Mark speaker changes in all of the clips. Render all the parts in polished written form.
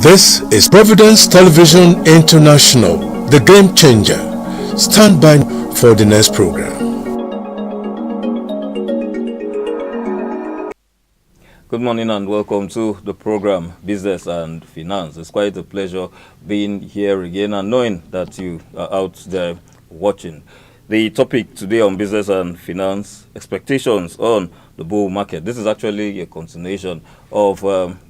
Speaker 1: This is Providence Television International, the game changer. Stand by for the next program.
Speaker 2: Good morning and welcome to the program Business and Finance. It's quite a pleasure being here again and knowing that you are out there watching. The topic today on Business and Finance, expectations on the bull market. This is actually a continuation of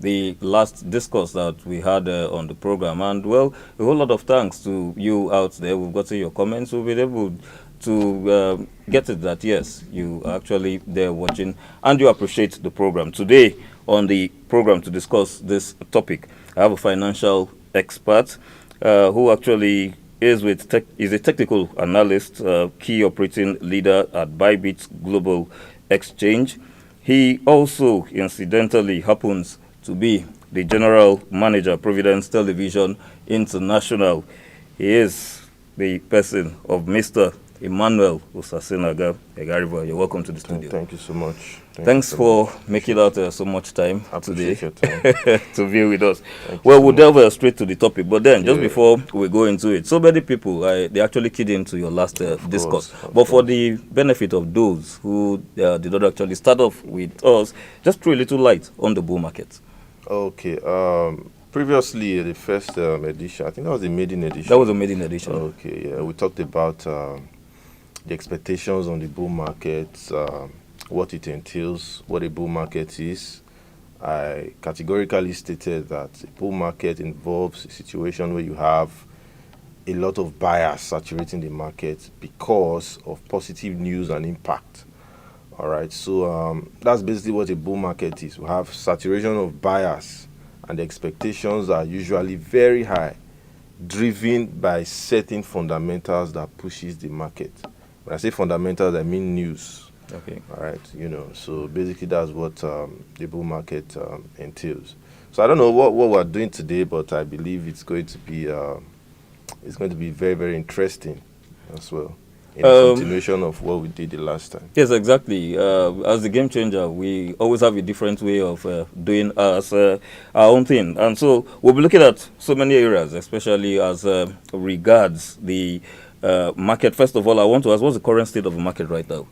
Speaker 2: the last discourse that we had on the program. And well, a whole lot of thanks to you out there. We've gotten your comments. We'll be able to get it that yes, you are actually there watching and you appreciate the program. Today on the program to discuss this topic, I have a financial expert who actually is a technical analyst, key operating leader at Bybit Global Exchange. He also incidentally happens to be the general manager Providence Television International. He is the person of Mr. Emmanuel Osasinaga Egariba. You're welcome to the studio.
Speaker 3: Thank you so much.
Speaker 2: Thanks for making out so much time today
Speaker 3: your time.
Speaker 2: to be with us. Well, we'll delve straight to the topic, but then just before we go into it, so many people they actually keyed into your last discourse. But for the benefit of those who did not actually start off with us, just throw a little light on the bull market.
Speaker 3: Okay. Previously, the first edition, I think that was the maiden edition.
Speaker 2: That was a maiden edition.
Speaker 3: Okay, yeah. We talked about the expectations on the bull market, what it entails, what a bull market is. I categorically stated that a bull market involves a situation where you have a lot of buyers saturating the market because of positive news and impact. All right, so that's basically what a bull market is. We have saturation of buyers, and the expectations are usually very high, driven by certain fundamentals that pushes the market. When I say fundamentals, I mean news.
Speaker 2: Okay.
Speaker 3: All right, so basically that's what the bull market entails. So I don't know what we're doing today, but I believe it's going to be very, very interesting as well. In continuation of what we did the last time.
Speaker 2: Yes, exactly. As the game changer, we always have a different way of doing our own thing. And so we'll be looking at so many areas, especially as regards the market. First of all, I want to ask, what's the current state of the market right now?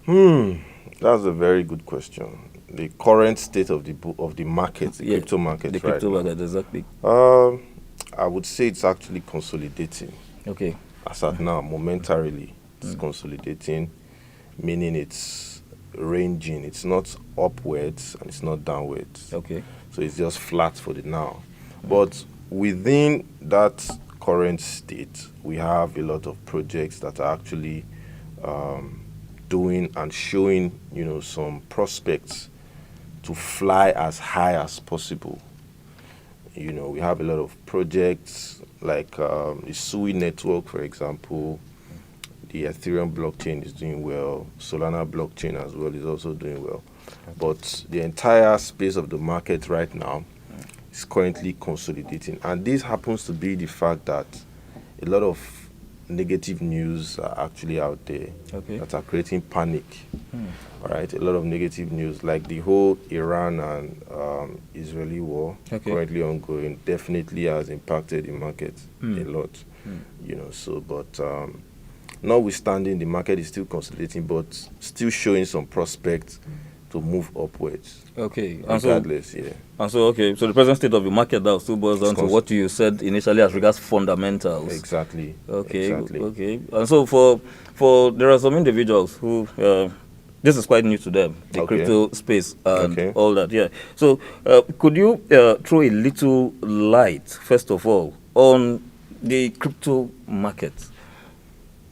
Speaker 3: That's a very good question. The current state of the market, the crypto market,
Speaker 2: the crypto market, exactly.
Speaker 3: I would say it's actually consolidating.
Speaker 2: Okay.
Speaker 3: As at now, momentarily, it's consolidating, meaning it's ranging. It's not upwards and it's not downwards.
Speaker 2: Okay.
Speaker 3: So it's just flat for the now. But within that current state, we have a lot of projects that are actually doing and showing, some prospects to fly as high as possible. We have a lot of projects like the Sui network, for example. The Ethereum blockchain is doing well. Solana blockchain as well is also doing well. But the entire space of the market right now is currently consolidating. And this happens to be the fact that a lot of negative news are actually out there that are creating panic. All right, a lot of negative news, like the whole Iran and Israeli war currently ongoing, definitely has impacted the market a lot. But notwithstanding, the market is still consolidating, but still showing some prospects to move upwards.
Speaker 2: Okay.
Speaker 3: Regardless,
Speaker 2: And so the present state of the market now still boils down to what you said initially as regards fundamentals.
Speaker 3: Exactly.
Speaker 2: Okay.
Speaker 3: Exactly.
Speaker 2: Okay. And so for there are some individuals who this is quite new to them, the crypto space and all that. Yeah. So could you throw a little light, first of all, on the crypto market,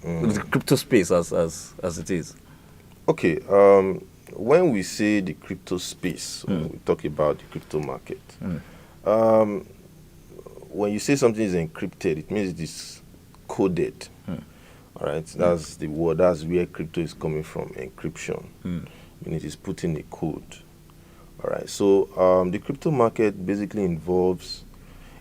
Speaker 2: the crypto space as it is?
Speaker 3: Okay. When we say the crypto space, when we talk about the crypto market, when you say something is encrypted, it means it is coded. All right, that's the word. That's where crypto is coming from, encryption. Meaning it is put in a code. All right, so the crypto market basically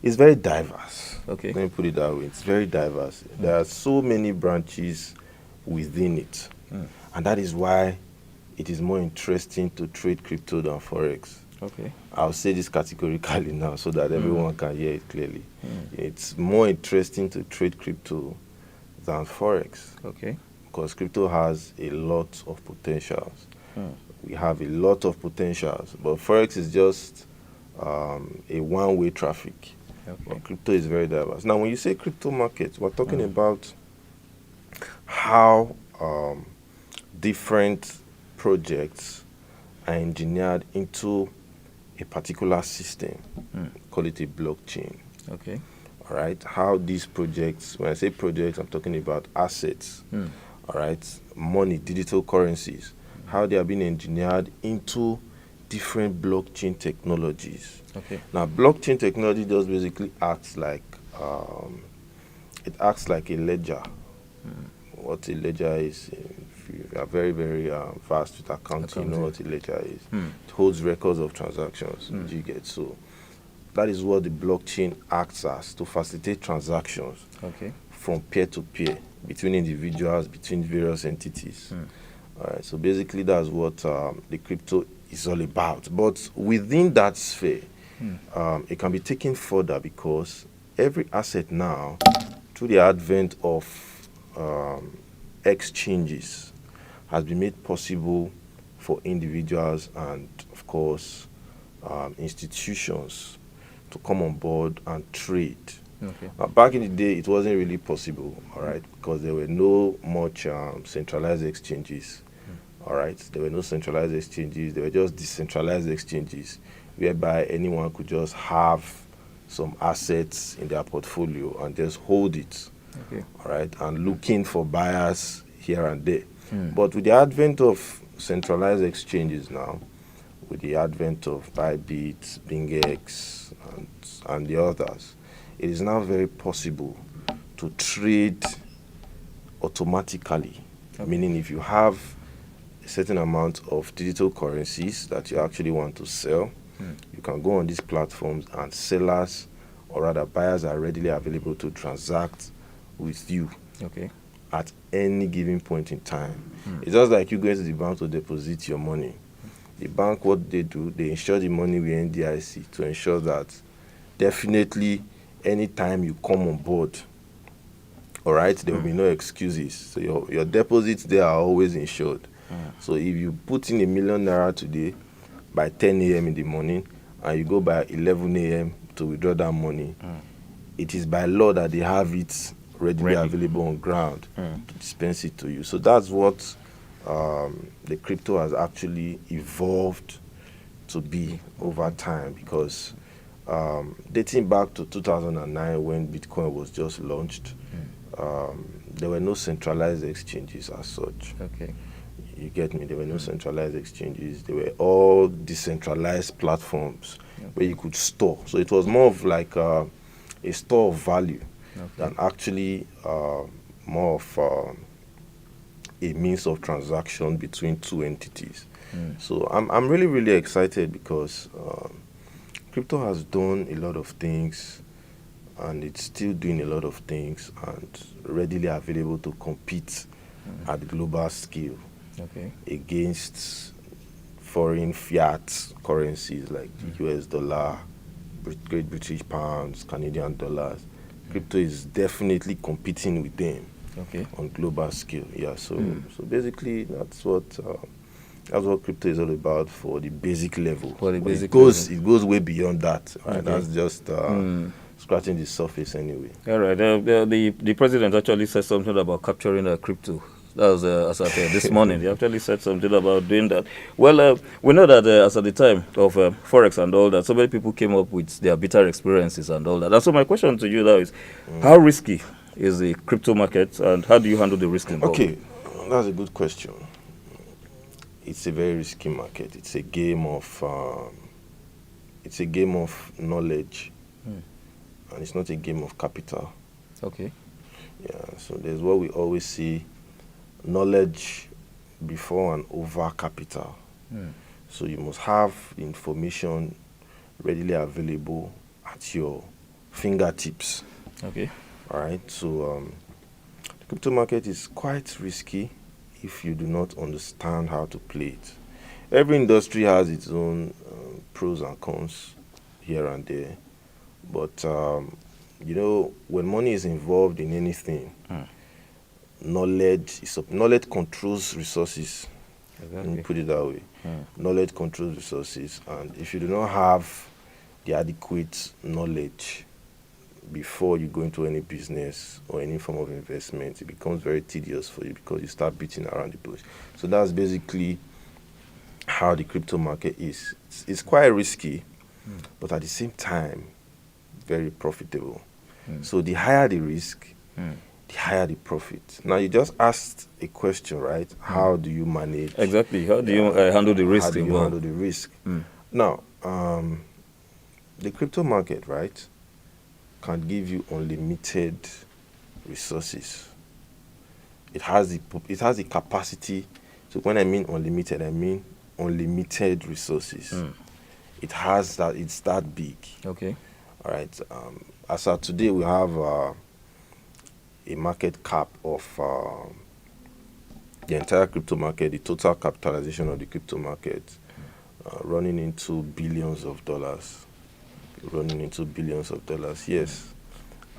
Speaker 3: it's very diverse.
Speaker 2: Okay.
Speaker 3: Let me put it that way. It's very diverse. There are so many branches within it. And that is why it is more interesting to trade crypto than Forex.
Speaker 2: Okay.
Speaker 3: I'll say this categorically now so that everyone can hear it clearly. It's more interesting to trade crypto than Forex
Speaker 2: Okay.
Speaker 3: because crypto has a lot of potentials. We have a lot of potentials, but Forex is just a one-way traffic.
Speaker 2: Okay.
Speaker 3: But crypto is very diverse. Now, when you say crypto market, we're talking about how different projects are engineered into a particular system. Call it a blockchain.
Speaker 2: Okay.
Speaker 3: All right. How these projects, when I say projects, I'm talking about assets. All right. Money, digital currencies, how they are being engineered into different blockchain technologies.
Speaker 2: Okay.
Speaker 3: Now, blockchain technology just basically acts like it acts like a ledger. What a ledger is, if you are very, very fast with accounting, you know what a ledger is. It holds records of transactions. Do you get? So that is what the blockchain acts as, to facilitate transactions
Speaker 2: Okay.
Speaker 3: from peer to peer, between individuals, between various entities. All right. So basically, that's what the crypto is all about. But within that sphere, it can be taken further because every asset now, through the advent of exchanges, has been made possible for individuals and, of course, institutions to come on board and trade.
Speaker 2: Okay.
Speaker 3: Now, back in the day, it wasn't really possible, all right, because there were no much centralized exchanges, all right. There were no centralized exchanges. There were just decentralized exchanges, whereby anyone could just have some assets in their portfolio and just hold it,
Speaker 2: Okay.
Speaker 3: all right, and looking for buyers here and there. But with the advent of centralized exchanges now, with the advent of Bybit, BingX, and the others, it is now very possible to trade automatically. Meaning, if you have a certain amount of digital currencies that you actually want to sell, you can go on these platforms and sellers, or rather buyers, are readily available to transact with you
Speaker 2: Okay.
Speaker 3: at any given point in time. It's just like you going to the bank to deposit your money. The bank, what they do, they insure the money with NDIC to ensure that definitely anytime you come on board, all right, there will be no excuses. So your deposits there are always insured. So if you put in ₦1,000,000 today by 10 a.m. in the morning and you go by 11 a.m. to withdraw that money, it is by law that they have it readily available on ground to dispense it to you. So that's what the crypto has actually evolved to be over time, because dating back to 2009 when Bitcoin was just launched, there were no centralized exchanges as such.
Speaker 2: Okay.
Speaker 3: You get me? There were no centralized exchanges. They were all decentralized platforms where you could store. So it was more of like a store of value than actually more of a means of transaction between two entities. So I'm really, really excited because crypto has done a lot of things, and it's still doing a lot of things, and readily available to compete at the global scale against foreign fiat currencies like the US dollar, Great British pounds, Canadian dollars. Crypto is definitely competing with them on global scale. Yeah, so basically that's what crypto is all about for the basic level.
Speaker 2: For the basic
Speaker 3: it goes way beyond that. Right?
Speaker 2: Okay.
Speaker 3: That's just scratching the surface anyway.
Speaker 2: All right. The president actually said something about capturing crypto. That was as I said this morning. He actually said something about doing that. Well, we know that as at the time of Forex and all that, so many people came up with their bitter experiences and all that. And so my question to you now is, how risky is the crypto market, and how do you handle the risk involved?
Speaker 3: Okay, that's a good question. It's a very risky market. It's a game of knowledge, and it's not a game of capital.
Speaker 2: Okay.
Speaker 3: Yeah. So there's what we always see: knowledge before and over capital. So you must have the information readily available at your fingertips.
Speaker 2: Okay.
Speaker 3: All right. So the crypto market is quite risky if you do not understand how to play it. Every industry has its own pros and cons here and there. But, when money is involved in anything, knowledge controls resources. Let me put it that way. Knowledge controls resources. And if you do not have the adequate knowledge before you go into any business or any form of investment, it becomes very tedious for you because you start beating around the bush. So that's basically how the crypto market is. It's quite risky, but at the same time, very profitable. So the higher the risk, the higher the profit. Now, you just asked a question, right? How do you manage?
Speaker 2: Exactly. How do you handle the risk?
Speaker 3: How do you handle the risk? Now, the crypto market, right, can give you unlimited resources. It has the capacity. So when I mean unlimited, I mean unlimited resources. It has that. It's that big.
Speaker 2: Okay.
Speaker 3: All right. As of today, we have a market cap of the entire crypto market, the total capitalization of the crypto market, running into billions of dollars. Yes.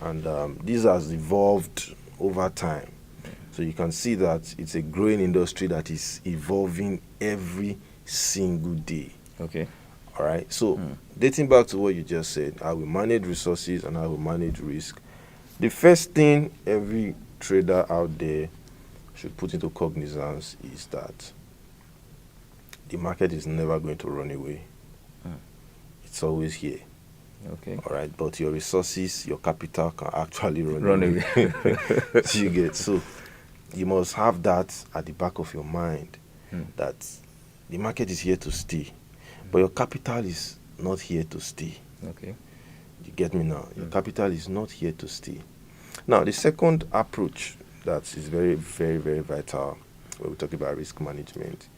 Speaker 3: And this has evolved over time. So you can see that it's a growing industry that is evolving every single day.
Speaker 2: Okay.
Speaker 3: All right. So dating back to what you just said, I will manage resources and I will manage risk. The first thing every trader out there should put into cognizance is that the market is never going to run away. It's always here.
Speaker 2: Okay.
Speaker 3: All right. But your resources, your capital can actually run away. So you get. So you must have that at the back of your mind that the market is here to stay. But your capital is not here to stay.
Speaker 2: Okay.
Speaker 3: You get me now? Your capital is not here to stay. Now, the second approach that is very, very, very vital when we talk about risk management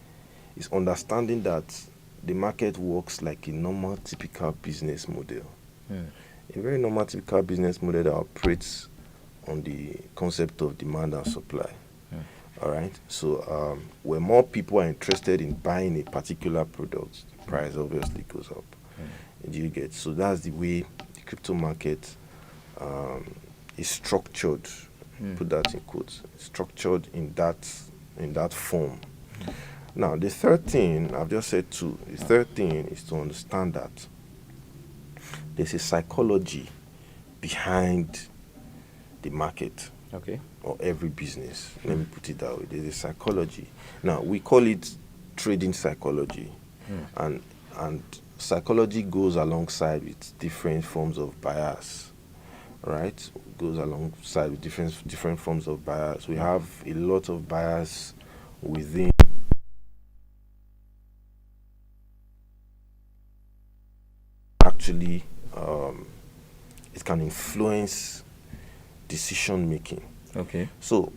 Speaker 3: is understanding that the market works like a normal, typical business model. A very normal, typical business model that operates on the concept of demand and supply. All right? So when more people are interested in buying a particular product, the price obviously goes up. Do you get? So that's the way the crypto market is structured. Put that in quotes. Structured in that form. Now, the third thing, I've just said two. The third thing is to understand that there's a psychology behind the market.
Speaker 2: Okay.
Speaker 3: Or every business. Let me put it that way. There's a psychology. Now, we call it trading psychology. And psychology goes alongside with different forms of bias. Right? Goes alongside with different forms of bias. We have a lot of bias within actually it can influence decision making.
Speaker 2: Okay.
Speaker 3: So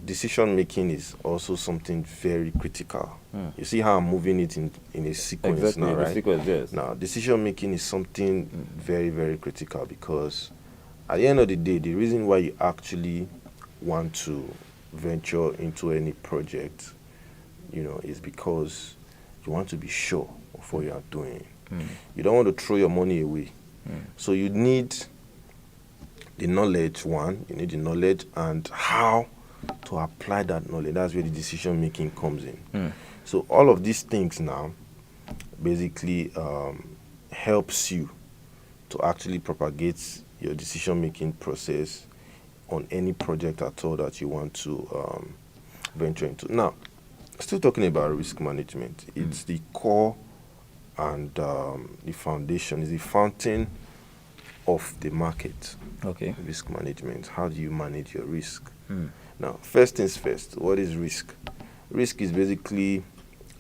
Speaker 3: decision making is also something very critical. You see how I'm moving it in a sequence
Speaker 2: Exactly,
Speaker 3: now, right?
Speaker 2: sequence, yes.
Speaker 3: Now, decision making is something very, very critical because at the end of the day, the reason why you actually want to venture into any project, is because you want to be sure of what you are doing. You don't want to throw your money away. So you need the knowledge, you need the knowledge and how to apply that knowledge. That's where the decision making comes in. So all of these things now basically helps you to actually propagate your decision making process on any project at all that you want to venture into. Now, still talking about risk management, it's the core and the foundation, is the fountain of the market.
Speaker 2: Okay.
Speaker 3: Risk management. How do you manage your risk? Now, first things first, what is risk? Risk is basically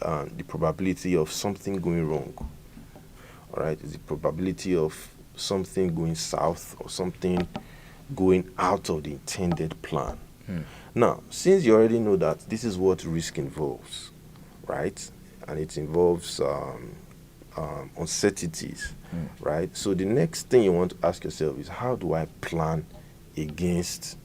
Speaker 3: the probability of something going wrong. All right, it's the probability of something going south or something going out of the intended plan. Now, since you already know that this is what risk involves, right? And it involves uncertainties, right? So the next thing you want to ask yourself is, how do I plan against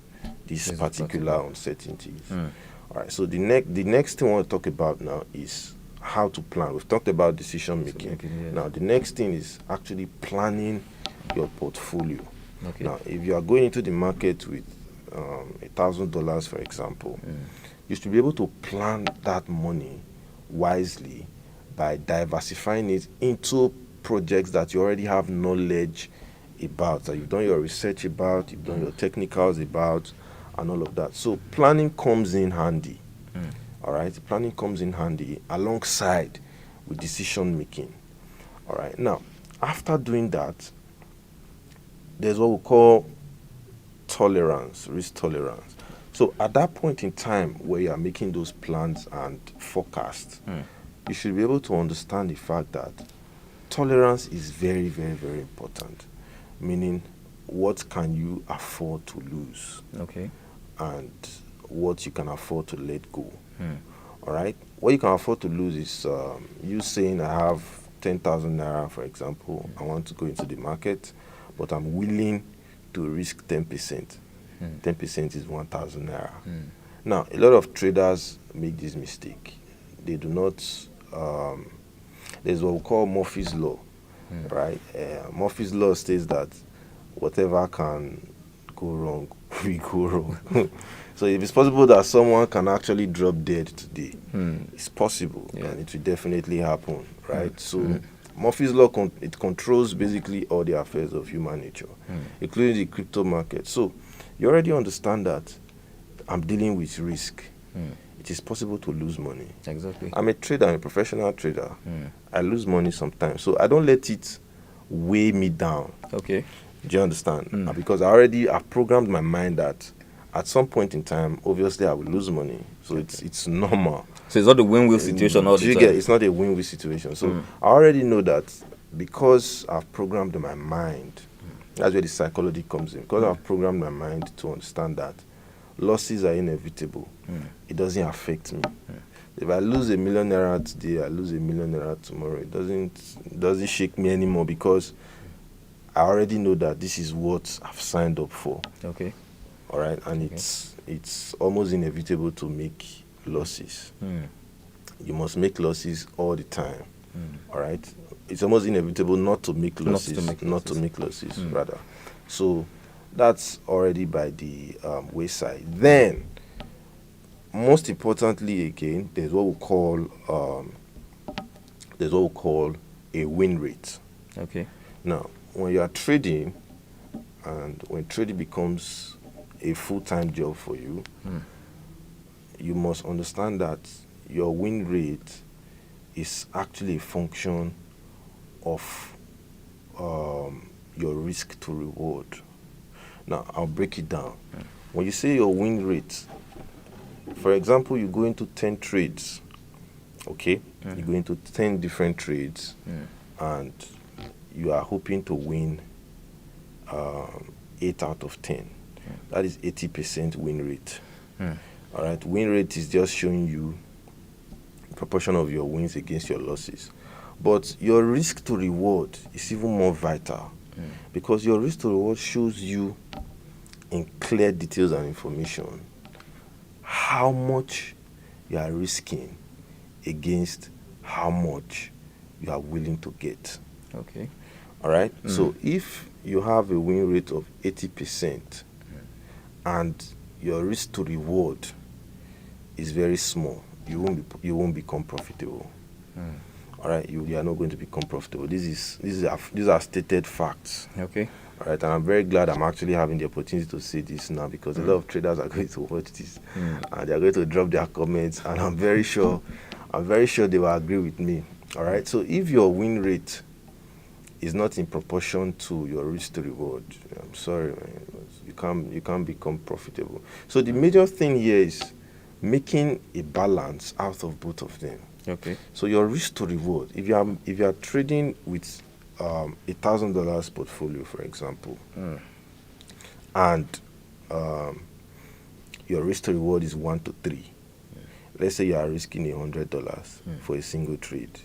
Speaker 3: these particular uncertainties? All right. So the next thing I want to talk about now is how to plan. We've talked about decision making.
Speaker 2: Yes.
Speaker 3: Now, the next thing is actually planning your portfolio.
Speaker 2: Okay.
Speaker 3: Now, if you are going into the market with $1,000, for example, you should be able to plan that money wisely by diversifying it into projects that you already have knowledge about, that you've done your research about, you've done your technicals about, and all of that. So planning comes in handy. All right, planning comes in handy alongside with decision making. All right, now after doing that, there's what we call tolerance, risk tolerance. So at that point in time where you are making those plans and forecasts, you should be able to understand the fact that tolerance is very, very, very important. Meaning, what can you afford to lose?
Speaker 2: Okay.
Speaker 3: And what you can afford to let go. All right. What you can afford to lose is you saying, I have 10,000 naira, for example. I want to go into the market, but I'm willing to risk 10%. 10% is 1,000 naira. Now, a lot of traders make this mistake. They do not. There's what we call Murphy's Law, right? Murphy's Law states that whatever can go wrong will go wrong. So if it's possible that someone can actually drop dead today, it's possible, and it will definitely happen, right? So Murphy's Law, it controls basically all the affairs of human nature, including the crypto market. So you already understand that I'm dealing with risk. It is possible to lose money.
Speaker 2: Exactly.
Speaker 3: I'm a trader, I'm a professional trader. I lose money sometimes. So I don't let it weigh me down.
Speaker 2: Okay.
Speaker 3: Do you understand? Because I've programmed my mind that at some point in time, obviously I will lose money. So it's normal.
Speaker 2: So it's not a win-win situation all the time.
Speaker 3: It's not a win-win situation. So I already know that because I've programmed my mind, that's where the psychology comes in. Because I've programmed my mind to understand that losses are inevitable. It doesn't affect me. If I lose ₦1 million today, I lose ₦1 million tomorrow. It doesn't shake me anymore because I already know that this is what I've signed up for.
Speaker 2: Okay.
Speaker 3: All right, and it's almost inevitable to make losses. You must make losses all the time. All right, it's almost inevitable not to make losses. Rather. So that's already by the wayside. Then, most importantly, again, there's what we call a win rate.
Speaker 2: Okay.
Speaker 3: Now, when you are trading, and when trading becomes a full-time job for you, you must understand that your win rate is actually a function of your risk to reward. Now, I'll break it down. When you say your win rate, for example, you go into 10 trades, okay? You go into 10 different trades, and you are hoping to win 8 out of 10. That is 80% win rate. All right, win rate is just showing you the proportion of your wins against your losses. But your risk to reward is even more vital because your risk to reward shows you in clear details and information how much you are risking against how much you are willing to get.
Speaker 2: Okay.
Speaker 3: All right. So if you have a win rate of 80% and your risk to reward is very small, you won't become profitable. All right. You are not going to become profitable. These are stated facts.
Speaker 2: Okay.
Speaker 3: All right, and I'm very glad I'm actually having the opportunity to say this now because a lot of traders are going to watch this and they're going to drop their comments, and I'm very sure they will agree with me. All right, so if your win rate is not in proportion to your risk to reward, I'm sorry, man, you can't become profitable. So the major thing here is making a balance out of both of them.
Speaker 2: Okay.
Speaker 3: So your risk to reward, if you are trading with $1,000 portfolio, for example, and your risk to reward is 1 to 3. Let's say you are risking $100 for a single trade.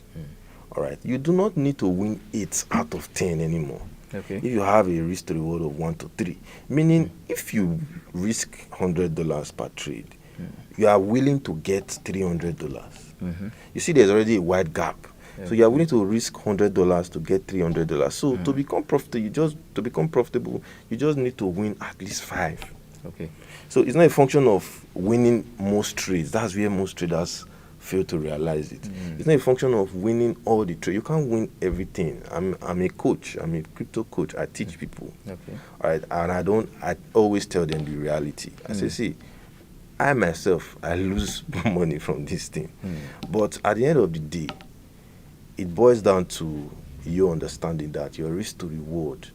Speaker 3: All right, you do not need to win 8 out of 10 anymore.
Speaker 2: Okay.
Speaker 3: If you have a risk to reward of 1 to 3, meaning if you risk $100 per trade, you are willing to get $300. You see, there's already a wide gap. So you are willing to risk $100 to get $300. So to become profitable, you just need to win at least 5.
Speaker 2: Okay.
Speaker 3: So it's not a function of winning most trades. That's where most traders fail to realize it. It's not a function of winning all the trades. You can't win everything. I'm a coach. I'm a crypto coach. I teach people.
Speaker 2: Okay.
Speaker 3: All right, and I always tell them the reality. I say, see, I myself, I lose money from this thing. But at the end of the day, it boils down to you understanding that your risk to reward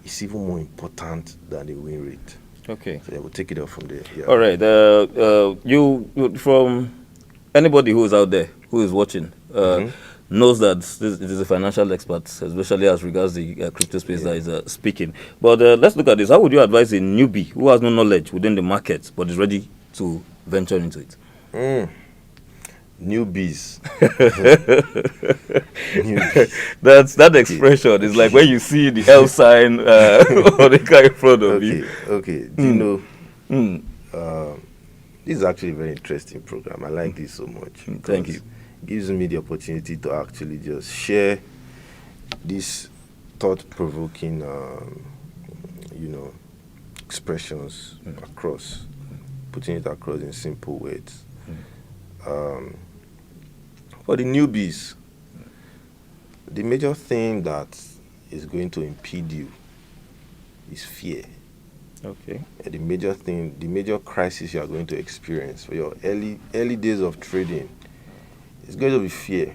Speaker 3: is even more important than the win rate.
Speaker 2: Okay.
Speaker 3: So I will take it up from there. Yeah.
Speaker 2: All right. You from anybody who is out there who is watching knows that it is a financial expert, especially as regards the crypto space that is speaking. But let's look at this. How would you advise a newbie who has no knowledge within the market but is ready to venture into it?
Speaker 3: Newbies.
Speaker 2: That expression is like when you see the L sign or the guy in front of you.
Speaker 3: Okay. Do you know? This is actually a very interesting program. I like this so much.
Speaker 2: Thank you.
Speaker 3: It gives me the opportunity to actually just share this thought-provoking, expressions across, putting it across in simple words. For the newbies, the major thing that is going to impede you is fear.
Speaker 2: Okay.
Speaker 3: And the major crisis you are going to experience for your early days of trading is going to be fear.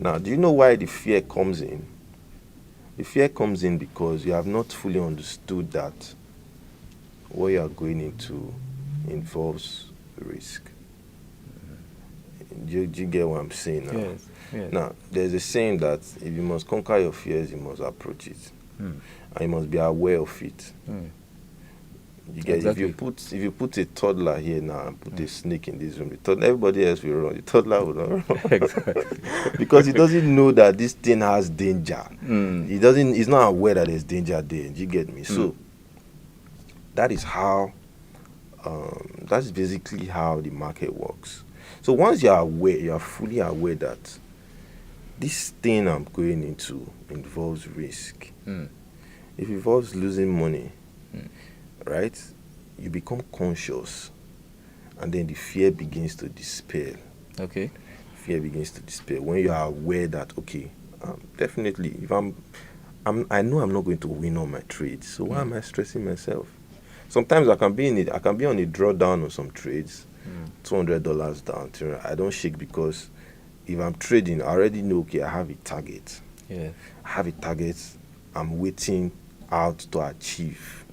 Speaker 3: Now, do you know why the fear comes in? The fear comes in because you have not fully understood that what you are going into involves risk. Do you get what I'm saying now?
Speaker 2: Yes.
Speaker 3: Now, there's a saying that if you must conquer your fears, you must approach it. And you must be aware of it. You get
Speaker 2: Exactly.
Speaker 3: if you put a toddler here now and put a snake in this room, everybody else will run. The toddler will not run.
Speaker 2: Exactly.
Speaker 3: Because he doesn't know that this thing has danger. He's not aware that there's danger there. You get me? So that is how that's basically how the market works. So once you are aware, you are fully aware that this thing I'm going into involves risk. It involves losing money, right? You become conscious, and then the fear begins to dispel.
Speaker 2: Okay.
Speaker 3: Fear begins to dispel when you are aware that, okay, definitely, if I know I'm not going to win on my trades, so why am I stressing myself? Sometimes I can be on a drawdown on some trades, $200 down. I don't shake because if I'm trading, I already know, okay, I have a target.
Speaker 2: Yeah.
Speaker 3: I have a target I'm waiting out to achieve.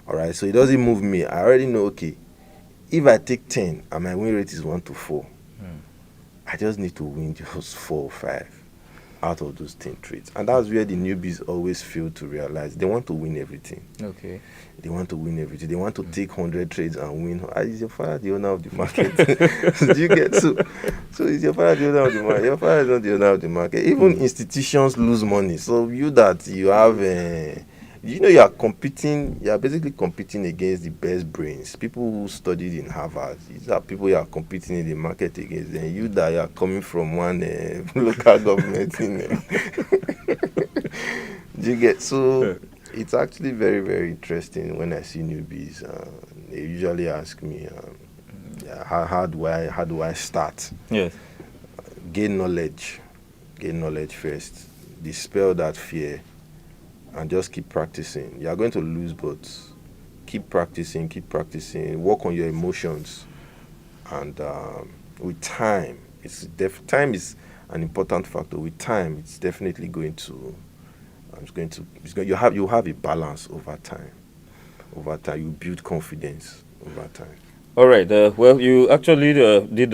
Speaker 3: All right, so it doesn't move me. I already know, okay, if I take 10 and my win rate is 1 to 4, I just need to win just 4 or 5 out of those 10 trades. And that's where the newbies always fail to realize. They want to win everything.
Speaker 2: Okay.
Speaker 3: They want to win everything. They want to take 100 trades and win. Is your father the owner of the market? Do you get so is your father the owner of the market? Your father is not the owner of the market. Even institutions lose money. So you have you are competing, you are basically competing against the best brains. People who studied in Harvard, these are people you are competing in the market against. And you are coming from one local government. Do you get so? It's actually very, very interesting when I see newbies. They usually ask me, how do I start?
Speaker 2: Yes.
Speaker 3: Gain knowledge first. Dispel that fear. And just keep practicing. You are going to lose, but keep practicing. Work on your emotions, and with time, time is an important factor. With time, it's definitely you have a balance over time. Over time, you build confidence over time.
Speaker 2: All right. Well, you actually did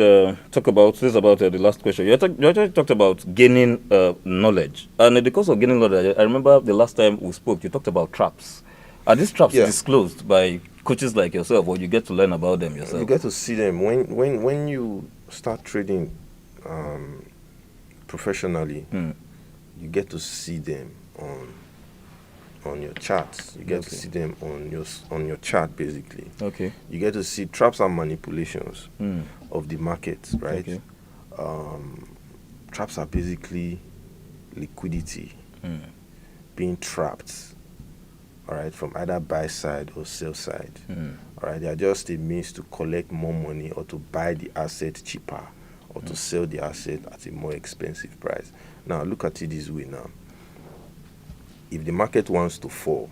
Speaker 2: talk about this about the last question. You actually talked about gaining knowledge, and in the course of gaining knowledge, I remember the last time we spoke, you talked about traps. Are these traps disclosed by coaches like yourself, or you get to learn about them yourself?
Speaker 3: You get to see them when you start trading professionally. You get to see them on your charts. You get to see them on your chart, basically.
Speaker 2: Okay.
Speaker 3: You get to see traps and manipulations of the market, right?
Speaker 2: Okay.
Speaker 3: Traps are basically liquidity being trapped, all right, from either buy side or sell side. All right, they are just a means to collect more money or to buy the asset cheaper or to sell the asset at a more expensive price. Now, look at it this way now. If the market wants to fall,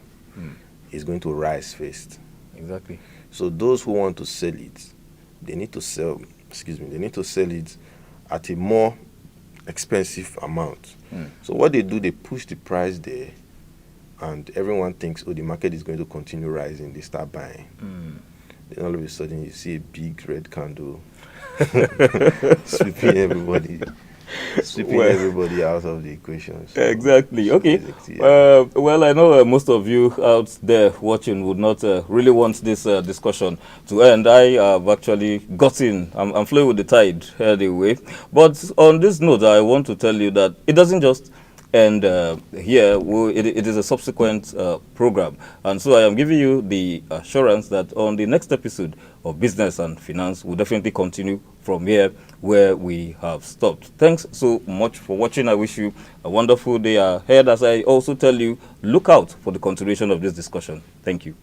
Speaker 3: it's going to rise first.
Speaker 2: Exactly.
Speaker 3: So those who want to sell it, they need to sell it at a more expensive amount. So what they do, they push the price there, and everyone thinks, oh, the market is going to continue rising. They start buying. Then all of a sudden, you see a big red candle sweeping everybody out of the equation. So
Speaker 2: Exactly. Okay.
Speaker 3: yeah.
Speaker 2: Well, I know most of you out there watching would not really want this discussion to end. I have actually gotten, I'm flowing with the tide anyway. But on this note, I want to tell you that it doesn't just end here. It is a subsequent program. And so I am giving you the assurance that on the next episode of Business and Finance, we'll definitely continue from here where we have stopped. Thanks so much for watching. I wish you a wonderful day ahead. As I also tell you, look out for the continuation of this discussion. Thank you.